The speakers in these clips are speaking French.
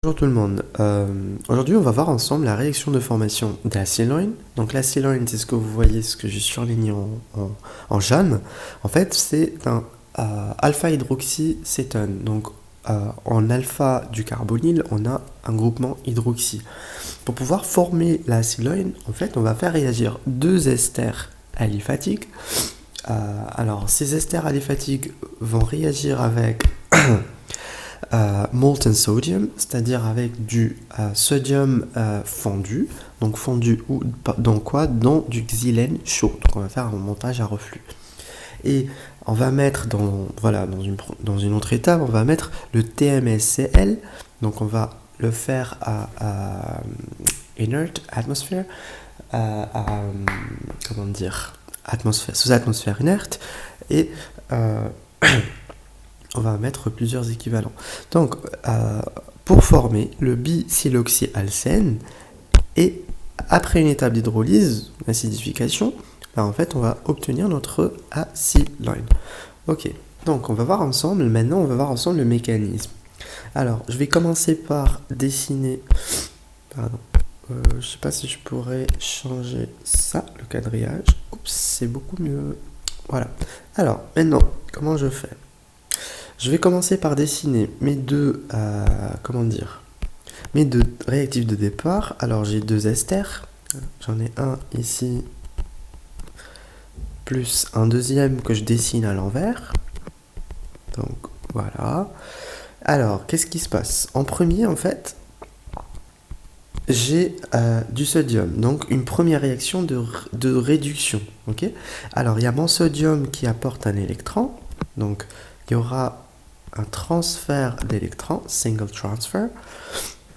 Bonjour tout le monde. Aujourd'hui, on va voir ensemble la réaction de formation d'acéloïne. Donc l'acéloïne, c'est ce que vous voyez, ce que j'ai surligné en jaune. En fait, c'est un alpha-hydroxycétone. Donc en alpha du carbonyle, on a un groupement hydroxy. Pour pouvoir former l'acéloïne, en fait, on va faire réagir deux esters aliphatiques. Alors, ces esters aliphatiques vont réagir avec molten sodium, c'est-à-dire avec du sodium fondu. Donc fondu dans quoi? Dans du xylène chaud. Donc on va faire un montage à reflux. Et on va mettre dans une autre étape, on va mettre le TMSCl. Donc on va le faire à inert atmosphere, comment dire, sous atmosphère inerte. Et on va mettre plusieurs équivalents. Donc, pour former le bisiloxyalcène, et après une étape d'hydrolyse, l'acidification, en fait, on va obtenir notre acéloïne. Ok, donc on va voir ensemble le mécanisme. Alors, je vais commencer par dessiner. Pardon. Je ne sais pas si je pourrais changer ça, le quadrillage. Oups, c'est beaucoup mieux. Voilà. Alors, maintenant, comment je fais? Je vais commencer par dessiner mes deux réactifs de départ. Alors j'ai deux esters. J'en ai un ici, plus un deuxième que je dessine à l'envers. Donc voilà. Alors, qu'est-ce qui se passe? En premier, en fait, j'ai du sodium. Donc une première réaction de réduction. Okay, alors il y a mon sodium qui apporte un électron. Donc il y aura un transfert d'électrons, single transfer.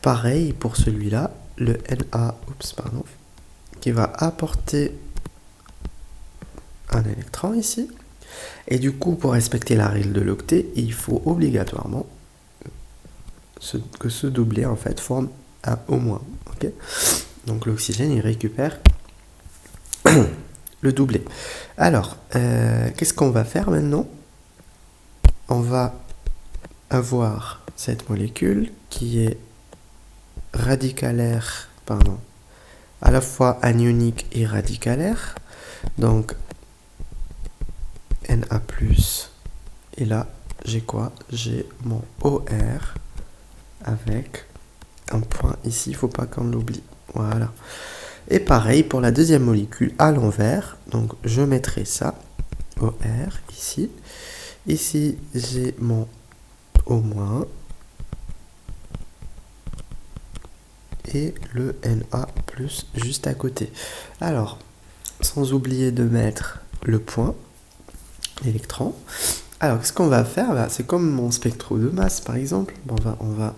Pareil pour celui-là, le Na, qui va apporter un électron ici. Et du coup, pour respecter la règle de l'octet, il faut obligatoirement que ce doublet en fait forme un O-. Okay, donc l'oxygène, il récupère le doublet. Alors, qu'est-ce qu'on va faire maintenant? On va avoir cette molécule qui est radicalaire, à la fois anionique et radicalaire. Donc Na+, et là j'ai quoi? J'ai mon OR avec un point ici, il ne faut pas qu'on l'oublie. Voilà. Et pareil pour la deuxième molécule à l'envers. Donc je mettrai ça, OR ici. Ici j'ai mon O-, et le Na+ juste à côté. Alors, sans oublier de mettre le point, l'électron. Alors, ce qu'on va faire, c'est comme mon spectro de masse, par exemple. On va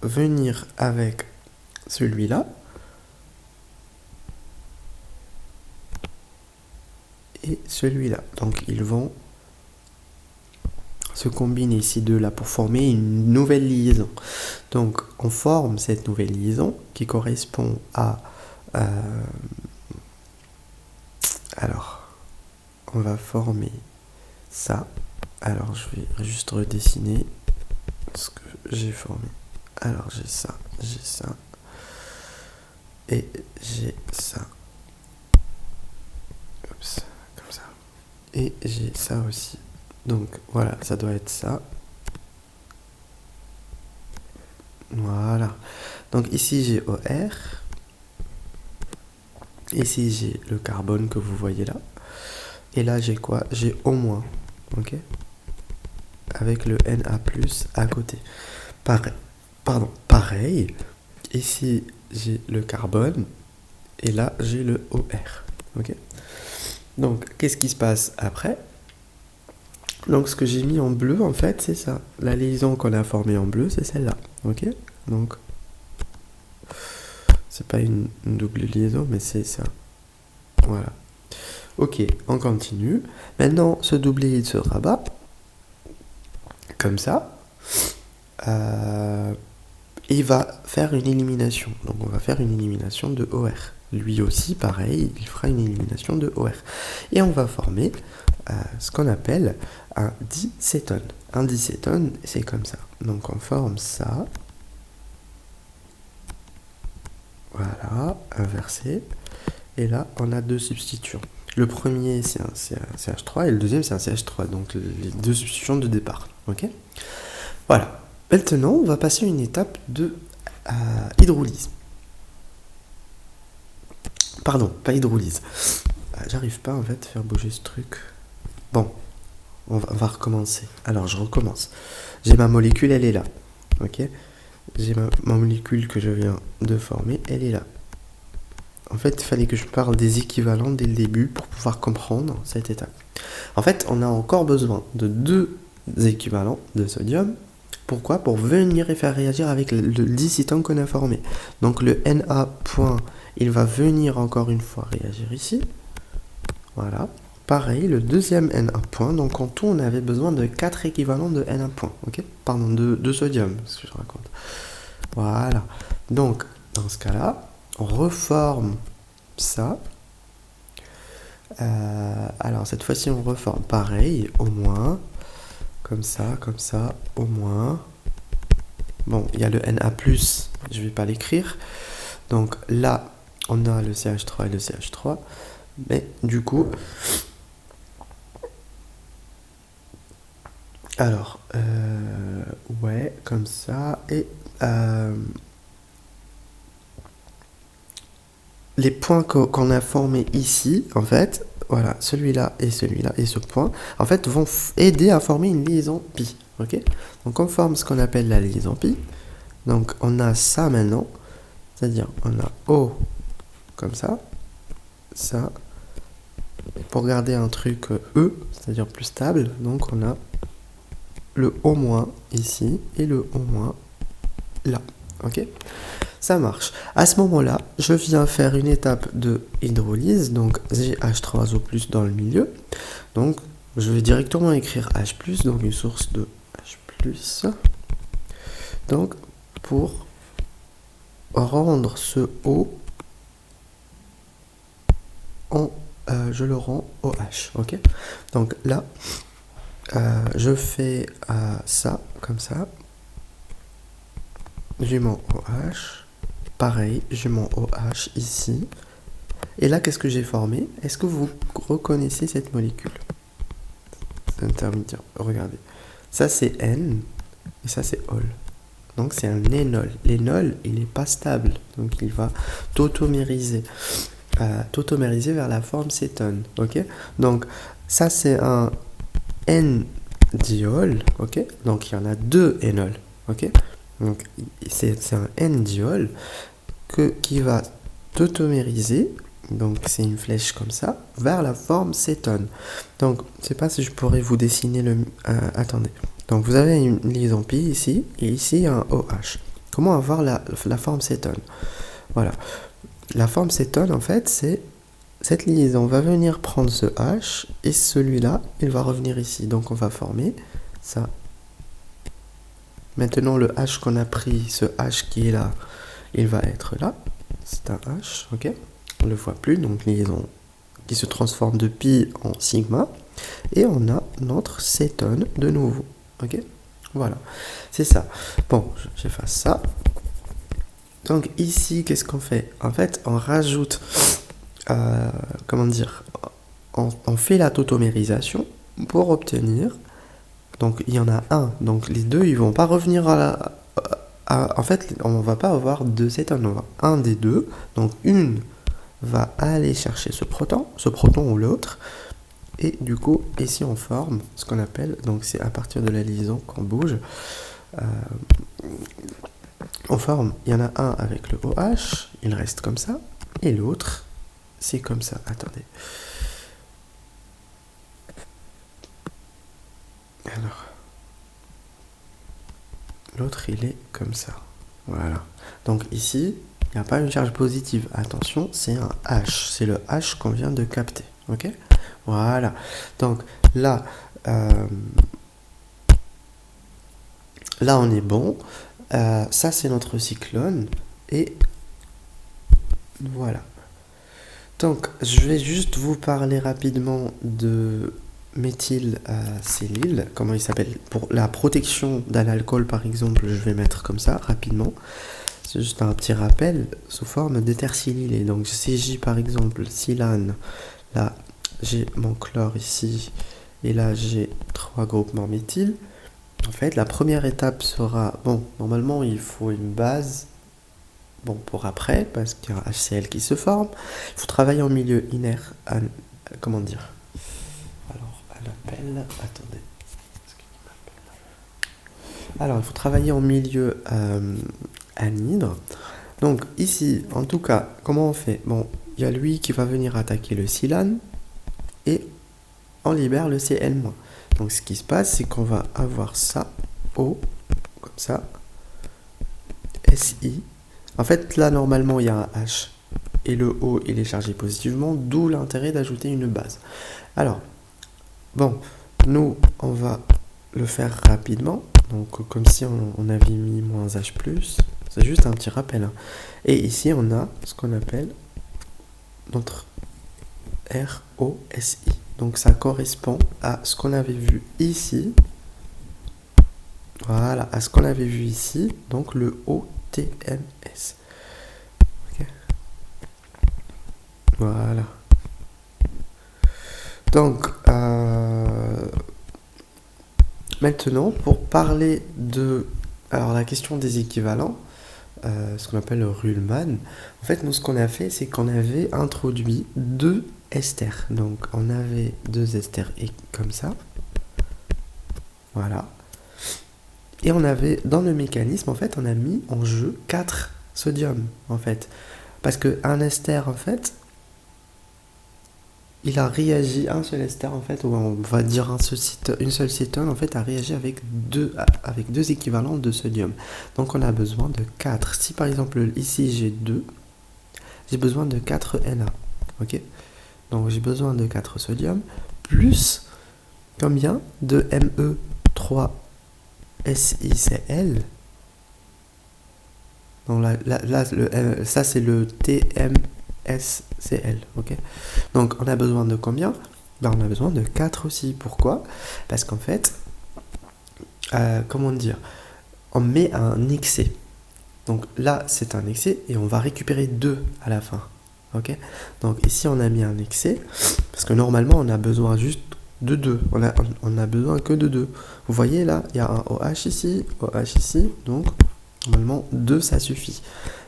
venir avec celui-là. Et celui-là. Donc, ils vont se combiner ici deux-là pour former une nouvelle liaison. Donc, on forme cette nouvelle liaison qui correspond à... alors, on va former ça. Alors, je vais juste redessiner ce que j'ai formé. Alors, j'ai ça, et j'ai ça. Oups, comme ça. Et j'ai ça aussi. Donc, voilà, ça doit être ça. Voilà. Donc, ici, j'ai OR. Ici, j'ai le carbone que vous voyez là. Et là, j'ai quoi? J'ai O-. Ok, avec le Na+ à côté. Pareil. Ici, j'ai le carbone. Et là, j'ai le OR. Ok, donc, qu'est-ce qui se passe après? Donc, ce que j'ai mis en bleu, en fait, c'est ça. La liaison qu'on a formée en bleu, c'est celle-là. Ok, donc, c'est pas une double liaison, mais c'est ça. Voilà. Ok, on continue. Maintenant, ce doublé, il se rabat. Comme ça. Il va faire une élimination. Donc, on va faire une élimination de OR. Lui aussi, pareil, il fera une élimination de OR. Et on va former ce qu'on appelle un dicétone. Un dicétone, c'est comme ça. Donc, on forme ça. Voilà, inversé. Et là, on a deux substituants. Le premier, c'est un CH3 et le deuxième, c'est un CH3. Donc, les deux substitutions de départ. Ok. Voilà. Maintenant, on va passer à une étape de hydrolyse. Pardon, pas hydrolyse. J'arrive pas en fait à faire bouger ce truc. Bon, on va recommencer. Alors, je recommence. J'ai ma molécule, elle est là. Ok. J'ai ma molécule que je viens de former, elle est là. En fait, il fallait que je parle des équivalents dès le début pour pouvoir comprendre cette étape. En fait, on a encore besoin de deux équivalents de sodium. Pourquoi? Pour venir et faire réagir avec le dicétone qu'on a formé. Donc le Na point, il va venir encore une fois réagir ici. Voilà. Pareil, le deuxième Na point. Donc en tout, on avait besoin de 4 équivalents de Na point. Ok? Pardon, de sodium, ce que je raconte. Voilà. Donc, dans ce cas-là, on reforme ça. Alors cette fois-ci, on reforme pareil, au moins. Comme ça, au moins. Bon, il y a le Na+, je ne vais pas l'écrire. Donc là, on a le CH3 et le CH3. Mais du coup... Alors, ouais, comme ça. Et les points qu'on a formés ici, en fait... Voilà, celui-là et ce point, en fait, vont aider à former une liaison pi. Ok? Donc, on forme ce qu'on appelle la liaison pi. Donc, on a ça maintenant. C'est-à-dire, on a O comme ça. Pour garder un truc E, c'est-à-dire plus stable. Donc, on a le O- ici et le O- là. Ok? Ça marche. À ce moment-là, je viens faire une étape de hydrolyse, donc j'ai H3O+ dans le milieu. Donc, je vais directement écrire H+, donc une source de H+. Donc, pour rendre ce O je le rends OH. Ok? Donc là, je fais ça, comme ça. J'ai mon OH. Pareil, j'ai mon OH ici. Et là, qu'est-ce que j'ai formé? Est-ce que vous reconnaissez cette molécule? C'est intermédiaire. Regardez. Ça, c'est N. Et ça, c'est ol. Donc, c'est un énol. L'énol, il n'est pas stable. Donc, il va tautomériser. Vers la forme cétone. Ok? Donc, ça, c'est un N-diol. Ok? Donc, il y en a deux énols. Ok? Donc, c'est un N-diol qui va tautomériser, donc c'est une flèche comme ça, vers la forme cétone. Donc, je ne sais pas si je pourrais vous dessiner le... attendez. Donc, vous avez une liaison pi ici, et ici un OH. Comment avoir la forme cétone? Voilà. La forme cétone, en fait, c'est... Cette liaison va venir prendre ce H, et celui-là, il va revenir ici. Donc, on va former ça. Maintenant, le H qu'on a pris, ce H qui est là, il va être là. C'est un H, ok? On ne le voit plus, donc liaison qui se transforme de pi en sigma. Et on a notre cétone de nouveau, ok? Voilà, c'est ça. Bon, j'efface ça. Donc ici, qu'est-ce qu'on fait? En fait, on rajoute, comment dire, on fait la tautomérisation pour obtenir... Donc il y en a un, donc les deux ils vont pas revenir en fait on va pas avoir deux cétones, on va avoir un des deux, donc une va aller chercher ce proton ou l'autre, et du coup ici on forme ce qu'on appelle, donc c'est à partir de la liaison qu'on bouge, on forme, il y en a un avec le OH, il reste comme ça, et l'autre c'est comme ça, attendez. Alors, l'autre il est comme ça. Voilà. Donc ici, il n'y a pas une charge positive. Attention, c'est un H. C'est le H qu'on vient de capter. Ok? Voilà. Donc là, là on est bon. Ça c'est notre cyclone. Et voilà. Donc je vais juste vous parler rapidement de méthylcellule, comment il s'appelle, pour la protection d'un alcool par exemple, je vais mettre comme ça rapidement. c'est juste un petit rappel sous forme d'éthersilylé. Donc si j'ai par exemple silane, là j'ai mon chlore ici, et là j'ai 3 groupements méthyl. En fait, la première étape sera, bon, normalement il faut une base, bon, pour après, parce qu'il y a un HCl qui se forme. Il faut travailler en milieu inerte, comment dire? Alors, elle appelle, attendez. Alors, il faut travailler en milieu anhydre. Donc ici, en tout cas, comment on fait? Bon, il y a lui qui va venir attaquer le silane et on libère le Cl-. Donc ce qui se passe, c'est qu'on va avoir ça, O, comme ça, Si. En fait, là, normalement, il y a un H et le O, il est chargé positivement, d'où l'intérêt d'ajouter une base. Alors, bon, nous, on va le faire rapidement. Donc, comme si on avait mis -H+, c'est juste un petit rappel. Et ici, on a ce qu'on appelle notre ROSI. Donc, ça correspond à ce qu'on avait vu ici. Voilà, à ce qu'on avait vu ici. Donc, le OTMS. Okay. Voilà. Donc, maintenant, pour parler de la question des équivalents, ce qu'on appelle le Ruhlmann, en fait, nous, ce qu'on a fait, c'est qu'on avait introduit 2 esters. Donc, on avait 2 esters comme ça. Voilà. Et on avait, dans le mécanisme, en fait, on a mis en jeu 4 sodium, en fait. Parce qu'un ester, en fait, il a réagi, un seul ester, en fait, ou on va dire une seule cétone, en fait, a réagi avec deux équivalents de sodium. Donc, on a besoin de 4. Si, par exemple, ici, j'ai 2, j'ai besoin de 4 Na. Ok? Donc, j'ai besoin de 4 sodium, plus combien de Me3 SiCl. Donc là ça c'est le TMSCl, ok. Donc on a besoin de combien? Ben, on a besoin de 4 aussi. Pourquoi? Parce qu'en fait, comment dire, on met un excès. Donc là c'est un excès et on va récupérer 2 à la fin, ok. Donc ici on a mis un excès parce que normalement on a besoin juste de 2, on a besoin que de 2. Vous voyez là, il y a un OH ici, donc normalement 2 ça suffit.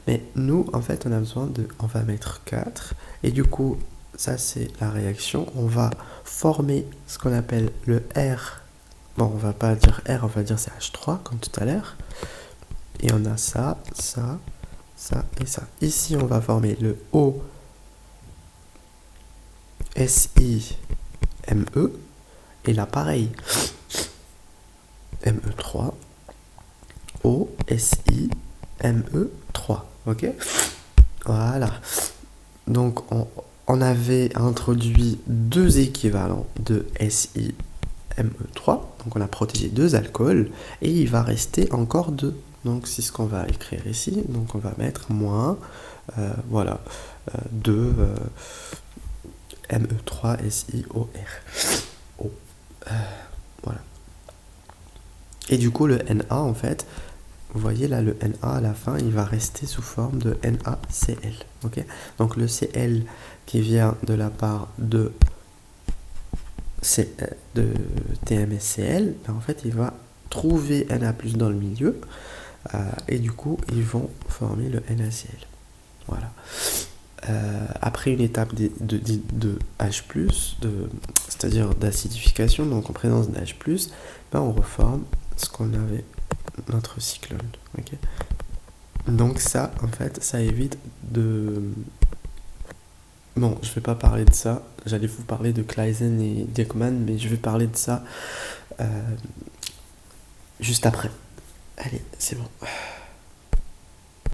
Mais nous, en fait, on a besoin on va mettre 4, et du coup, ça c'est la réaction, on va former ce qu'on appelle le R. Bon, on va pas dire R, on va dire c'est H3, comme tout à l'heure. Et on a ça, ça, ça et ça. Ici, on va former le O, SI, ME. Et là, pareil, ME3, O, SI, ME3. Ok? Voilà. Donc, on avait introduit 2 équivalents de SI, ME3. Donc, on a protégé 2 alcools. Et il va rester encore 2. Donc, c'est ce qu'on va écrire ici. Donc, on va mettre moins, voilà, 2 ME3, SiOR. Voilà. Et du coup, le Na, en fait, vous voyez là, le Na à la fin, il va rester sous forme de NaCl. Okay, donc le Cl qui vient de la part de TMSCl, ben en fait, il va trouver Na+ dans le milieu, et du coup, ils vont former le NaCl. Voilà. Après une étape de H+, c'est-à-dire d'acidification, donc en présence de H+, ben on reforme ce qu'on avait, notre cyclone. Okay, donc ça, en fait, ça évite de... Bon, je vais pas parler de ça, j'allais vous parler de Claisen et Dieckmann, mais je vais parler de ça juste après. Allez, c'est bon.